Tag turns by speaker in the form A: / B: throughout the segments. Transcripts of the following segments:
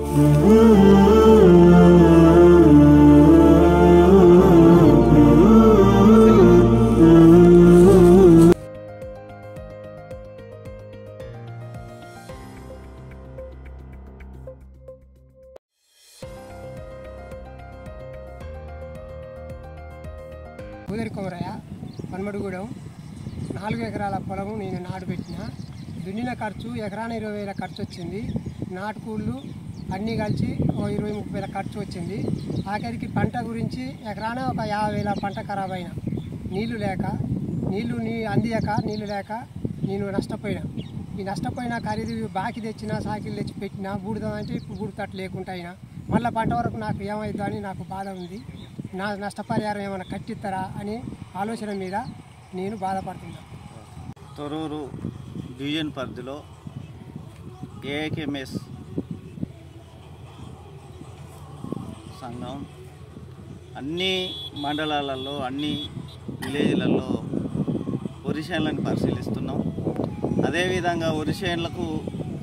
A: పూదరి కొమరయ్య పన్మడుగూడెం 4 ఎకరాల పొలము నేను నాటు పెట్టిన. దున్నిన ఖర్చు ఎకరాన 20,000 ఖర్చు వచ్చింది. నాటుకూళ్ళు అన్నీ కలిసి 20-30,000 ఖర్చు వచ్చింది. ఆఖరికి పంట గురించి ఎకరాన ఒక 50,000 పంట ఖరాబ్ అయిన. నీళ్లు అందియక నీళ్లు లేక నేను నష్టపోయినా. ఈ నష్టపోయిన ఖరీదు బాకీ తెచ్చిన సాకిలు తెచ్చి పెట్టినా బూడుదామంటే ఇప్పుడు బూడుతట్టు లేకుండా అయినా మళ్ళీ పంట వరకు నాకు ఏమైందో అని నాకు బాధ ఉంది. నా నష్టపరిహారం ఏమైనా కట్టిస్తారా అని ఆలోచన మీద నేను బాధపడుతున్నాను.
B: తొర్రూరు డివిజన్ పరిధిలో ఏఐకేఎంఎస్ సంఘం అన్ని మండలాలలో అన్ని విలేజ్లలో వరి చేనులను పరిశీలిస్తున్నాం. అదేవిధంగా వరి చేనులకు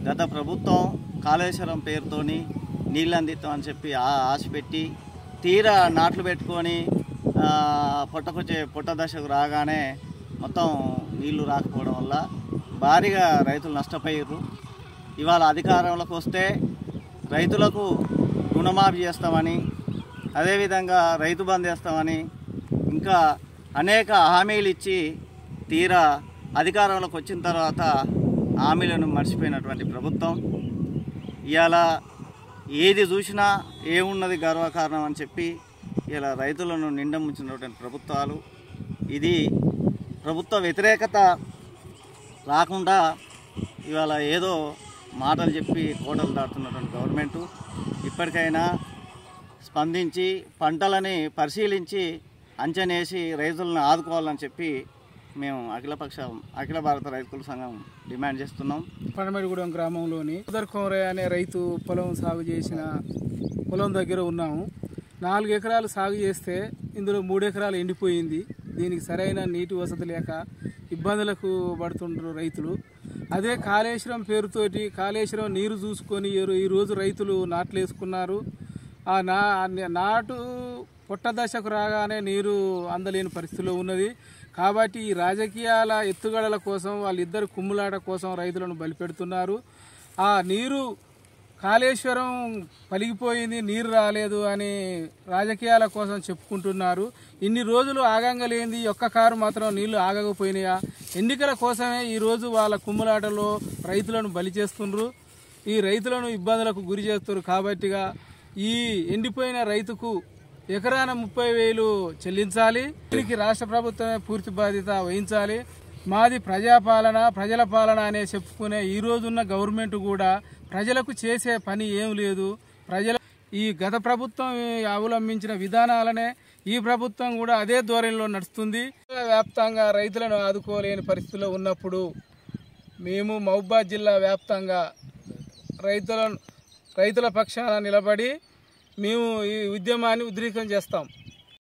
B: గత ప్రభుత్వం కాళేశ్వరం పేరుతోని నీళ్ళు అందిస్తాం అని చెప్పి ఆశ పెట్టి తీరా నాట్లు పెట్టుకొని పొట్ట దశకు రాగానే మొత్తం నీళ్లు రాకపోవడం వల్ల భారీగా రైతులు నష్టపోయారు. ఇవాళ అధికారంలోకి వస్తే రైతులకు రుణమాఫీ చేస్తామని, అదేవిధంగా రైతు బంద్ చేస్తామని ఇంకా అనేక హామీలు ఇచ్చి తీరా అధికారంలోకి వచ్చిన తర్వాత హామీలను మర్చిపోయినటువంటి ప్రభుత్వం ఇవాళ ఏది చూసినా ఏమున్నది గర్వకారణం అని చెప్పి ఇలా రైతులను నిండముంచినటువంటి ప్రభుత్వాలు. ఇది ప్రభుత్వ వ్యతిరేకత రాకుండా ఇవాళ ఏదో మాటలు చెప్పి కోటలు దాటుతున్నటువంటి గవర్నమెంటు ఇప్పటికైనా స్పందించి పంటలని పరిశీలించి అంచనేసి రైతులను ఆదుకోవాలని చెప్పి మేము అఖిల భారత రైతుల సంఘం డిమాండ్ చేస్తున్నాం.
C: పనమడిగూడెం గ్రామంలోని పూదరి కొమరయ్య అనే రైతు పొలం సాగు చేసిన పొలం దగ్గర ఉన్నాము. 4 ఎకరాలు సాగు చేస్తే ఇందులో 3 ఎకరాలు ఎండిపోయింది. దీనికి సరైన నీటి వసతి లేక ఇబ్బందులకు పడుతుంటారు రైతులు. అదే కాళేశ్వరం పేరుతోటి కాళేశ్వరం నీరు చూసుకొని ఈరోజు రైతులు నాట్లు వేసుకున్నారు. ఆ నాటు పొట్ట దశకు రాగానే నీరు అందలేని పరిస్థితిలో ఉన్నది. కాబట్టి ఈ రాజకీయాల ఎత్తుగడల కోసం వాళ్ళిద్దరు కుమ్ములాట కోసం రైతులను బలిపెడుతున్నారు. ఆ నీరు కాళేశ్వరం పలిగిపోయింది, నీరు రాలేదు అని రాజకీయాల కోసం చెప్పుకుంటున్నారు. ఇన్ని రోజులు ఆగంగలేంది, ఒక్క కారు మాత్రం నీళ్లు ఆగకపోయినాయా? ఎన్నికల కోసమే ఈరోజు వాళ్ళ కుమ్ములాటలో రైతులను బలి చేస్తున్నారు. ఈ రైతులను ఇబ్బందులకు గురి చేస్తున్నారు. కాబట్టిగా ఈ ఎండిపోయిన రైతుకు ఎకరాన 30,000 చెల్లించాలి. దీనికి రాష్ట్ర ప్రభుత్వమే పూర్తి బాధ్యత వహించాలి. మాది ప్రజాపాలన ప్రజల పాలన అనే చెప్పుకునే ఈ రోజున్న గవర్నమెంట్ కూడా ప్రజలకు చేసే పని ఏం లేదు. ఈ గత ప్రభుత్వం అవలంబించిన విధానాలనే ఈ ప్రభుత్వం కూడా అదే ధోరణిలో నడుస్తుంది. వ్యాప్తంగా రైతులను ఆదుకోలేని పరిస్థితిలో ఉన్నప్పుడు మేము మహబూబాబాద్ జిల్లా వ్యాప్తంగా రైతుల పక్షాన నిలబడి మేము ఈ ఉద్యమాన్ని ఉధృతం చేస్తాం.